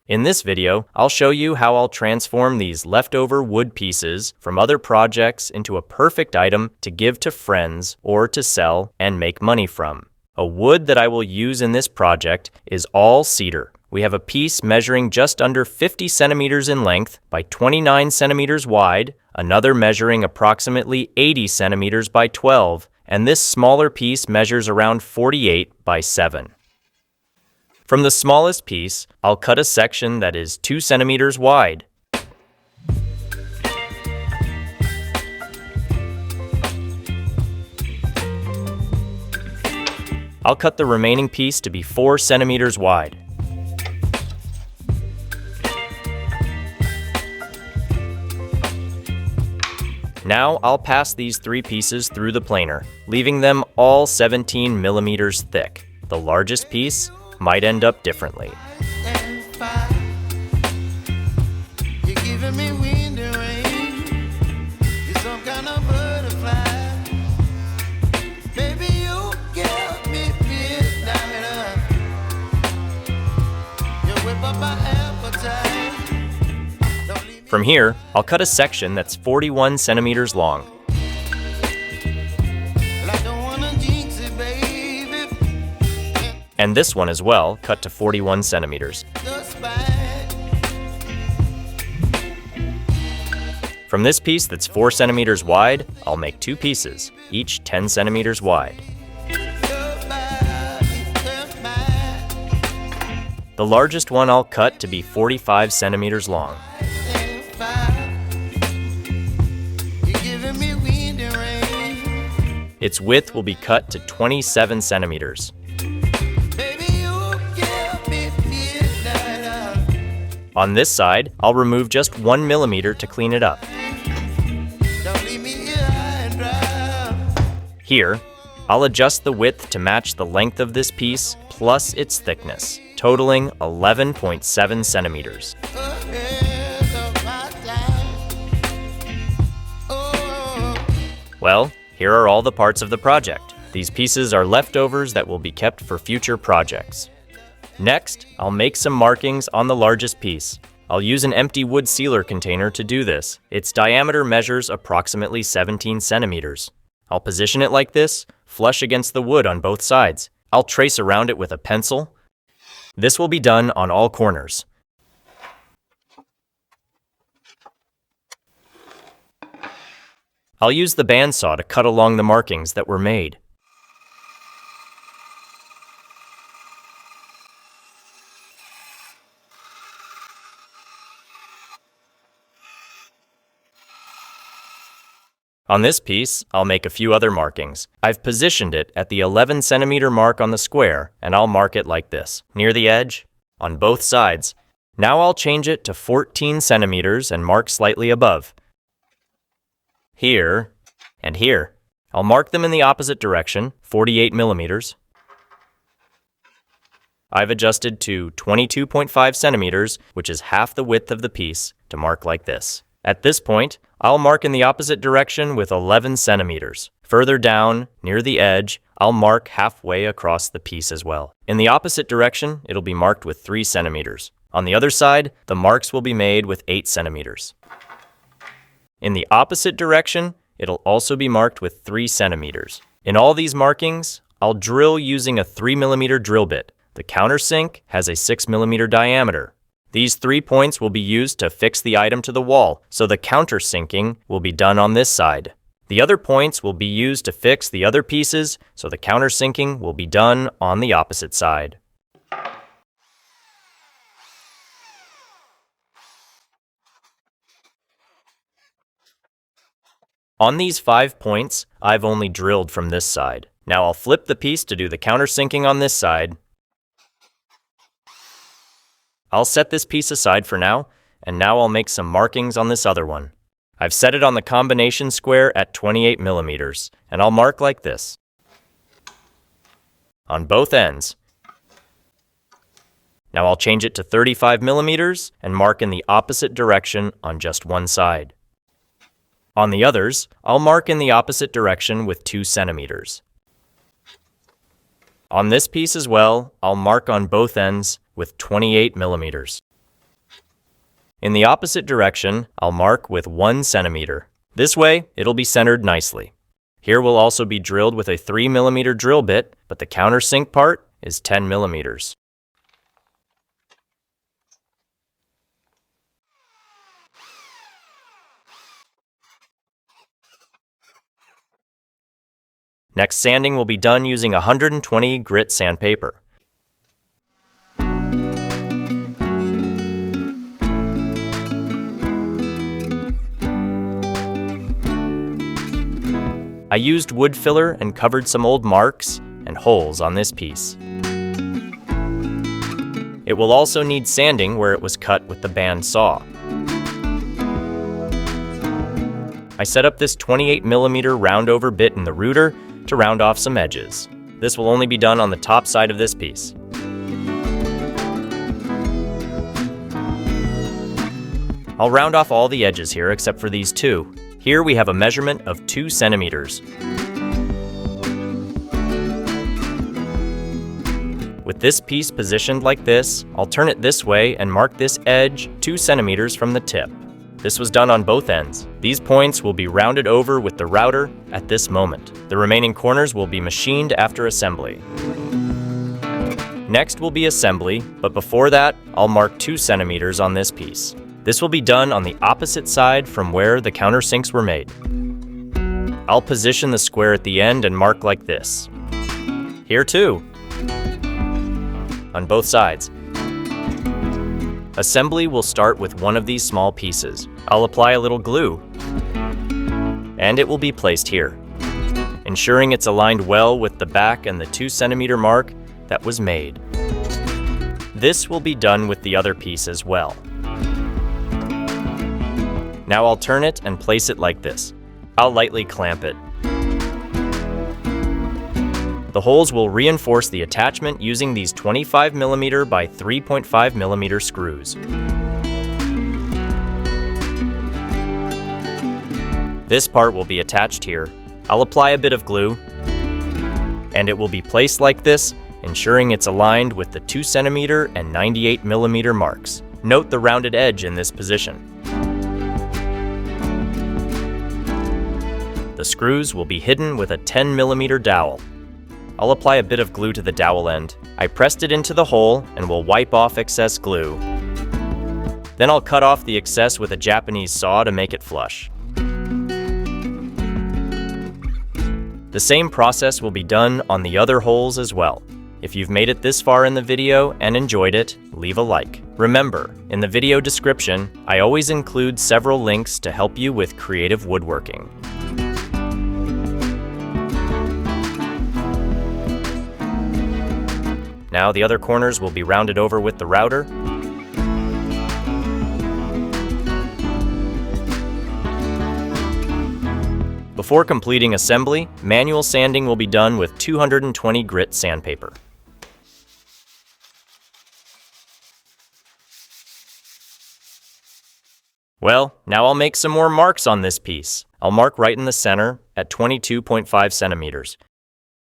In this video, I'll show you how I'll transform these leftover wood pieces from other projects into a perfect item to give to friends or to sell and make money from. A wood that I will use in this project is all cedar. We have a piece measuring just under 50 centimeters in length by 29 centimeters wide, another measuring approximately 80 centimeters by 12, and this smaller piece measures around 48 by 7. From the smallest piece, I'll cut a section that is 2 centimeters wide. I'll cut the remaining piece to be 4 centimeters wide. Now I'll pass these 3 pieces through the planer, leaving them all 17 millimeters thick. The largest piece might end up differently. From here, I'll cut a section that's 41 centimeters long. And this one as well, cut to 41 centimeters. From this piece that's 4 centimeters wide, I'll make 2 pieces, each 10 centimeters wide. The largest one I'll cut to be 45 centimeters long. Its width will be cut to 27 centimeters. On this side, I'll remove just 1 millimeter to clean it up. Here, I'll adjust the width to match the length of this piece plus its thickness, totaling 11.7 centimeters. Well, here are all the parts of the project. These pieces are leftovers that will be kept for future projects. Next, I'll make some markings on the largest piece. I'll use an empty wood sealer container to do this. Its diameter measures approximately 17 centimeters. I'll position it like this, flush against the wood on both sides. I'll trace around it with a pencil. This will be done on all corners. I'll use the bandsaw to cut along the markings that were made. On this piece, I'll make a few other markings. I've positioned it at the 11 centimeter mark on the square, and I'll mark it like this, near the edge, on both sides. Now I'll change it to 14 centimeters and mark slightly above. Here, and here. I'll mark them in the opposite direction, 48 millimeters. I've adjusted to 22.5 centimeters, which is half the width of the piece, to mark like this. At this point, I'll mark in the opposite direction with 11 centimeters. Further down, near the edge, I'll mark halfway across the piece as well. In the opposite direction, it'll be marked with 3 centimeters. On the other side, the marks will be made with 8 centimeters. In the opposite direction, it'll also be marked with 3 centimeters. In all these markings, I'll drill using a 3 millimeter drill bit. The countersink has a 6 millimeter diameter. These 3 points will be used to fix the item to the wall, so the countersinking will be done on this side. The other points will be used to fix the other pieces, so the countersinking will be done on the opposite side. On these 5 points, I've only drilled from this side. Now I'll flip the piece to do the countersinking on this side. I'll set this piece aside for now, and now I'll make some markings on this other one. I've set it on the combination square at 28 millimeters, and I'll mark like this. On both ends. Now I'll change it to 35 millimeters and mark in the opposite direction on just one side. On the others, I'll mark in the opposite direction with 2 centimeters. On this piece as well, I'll mark on both ends with 28 millimeters. In the opposite direction, I'll mark with 1 centimeter. This way, it'll be centered nicely. Here will also be drilled with a 3mm drill bit, but the countersink part is 10 millimeters. Next, sanding will be done using 120 grit sandpaper. I used wood filler and covered some old marks and holes on this piece. It will also need sanding where it was cut with the band saw. I set up this 28mm round-over bit in the router to round off some edges. This will only be done on the top side of this piece. I'll round off all the edges here except for these two. Here we have a measurement of 2 centimeters. With this piece positioned like this, I'll turn it this way and mark this edge 2 centimeters from the tip. This was done on both ends. These points will be rounded over with the router at this moment. The remaining corners will be machined after assembly. Next will be assembly, but before that, I'll mark 2 centimeters on this piece. This will be done on the opposite side from where the countersinks were made. I'll position the square at the end and mark like this. Here too. On both sides. Assembly will start with one of these small pieces. I'll apply a little glue, and it will be placed here, ensuring it's aligned well with the back and the 2 centimeter mark that was made. This will be done with the other piece as well. Now I'll turn it and place it like this. I'll lightly clamp it. The holes will reinforce the attachment using these 25mm by 3.5mm screws. This part will be attached here. I'll apply a bit of glue, and it will be placed like this, ensuring it's aligned with the 2 centimeter and 98mm marks. Note the rounded edge in this position. The screws will be hidden with a 10mm dowel. I'll apply a bit of glue to the dowel end. I pressed it into the hole and will wipe off excess glue. Then I'll cut off the excess with a Japanese saw to make it flush. The same process will be done on the other holes as well. If you've made it this far in the video and enjoyed it, leave a like. Remember, in the video description, I always include several links to help you with creative woodworking. Now the other corners will be rounded over with the router. Before completing assembly, manual sanding will be done with 220 grit sandpaper. Well, now I'll make some more marks on this piece. I'll mark right in the center at 22.5 centimeters,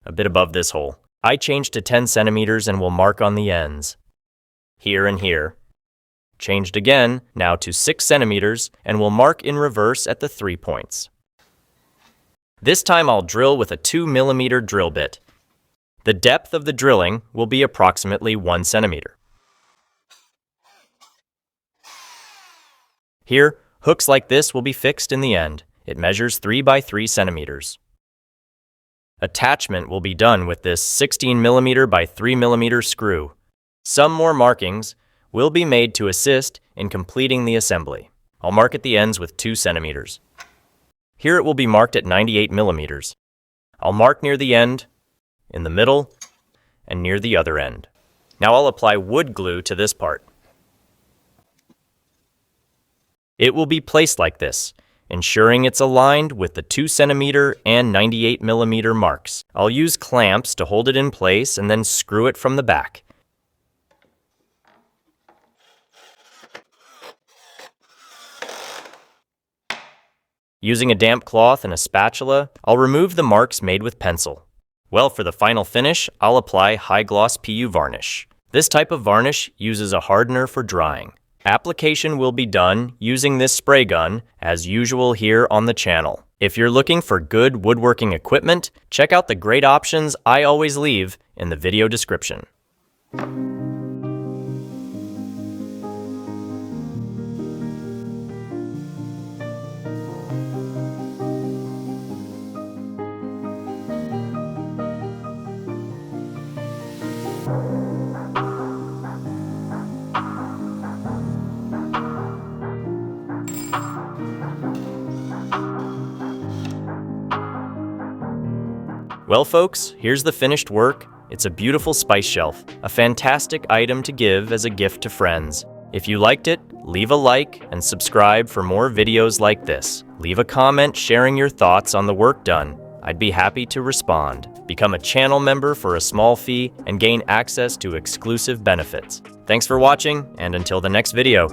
a bit above this hole. I changed to 10 centimeters and will mark on the ends, here and here. Changed again, now to 6 centimeters, and will mark in reverse at the 3 points. This time I'll drill with a 2mm drill bit. The depth of the drilling will be approximately 1 centimeter. Here, hooks like this will be fixed in the end. It measures 3 by 3 centimeters. Attachment will be done with this 16mm by 3mm screw. Some more markings will be made to assist in completing the assembly. I'll mark at the ends with 2 centimeters. Here it will be marked at 98mm. I'll mark near the end, in the middle, and near the other end. Now I'll apply wood glue to this part. It will be placed like this, ensuring it's aligned with the 2 centimeter and 98mm marks. I'll use clamps to hold it in place and then screw it from the back. Using a damp cloth and a spatula, I'll remove the marks made with pencil. Well, for the final finish, I'll apply high gloss PU varnish. This type of varnish uses a hardener for drying. Application will be done using this spray gun, as usual here on the channel. If you're looking for good woodworking equipment, check out the great options I always leave in the video description. Well folks, here's the finished work. It's a beautiful spice shelf, a fantastic item to give as a gift to friends. If you liked it, leave a like and subscribe for more videos like this. Leave a comment sharing your thoughts on the work done. I'd be happy to respond. Become a channel member for a small fee and gain access to exclusive benefits. Thanks for watching, and until the next video.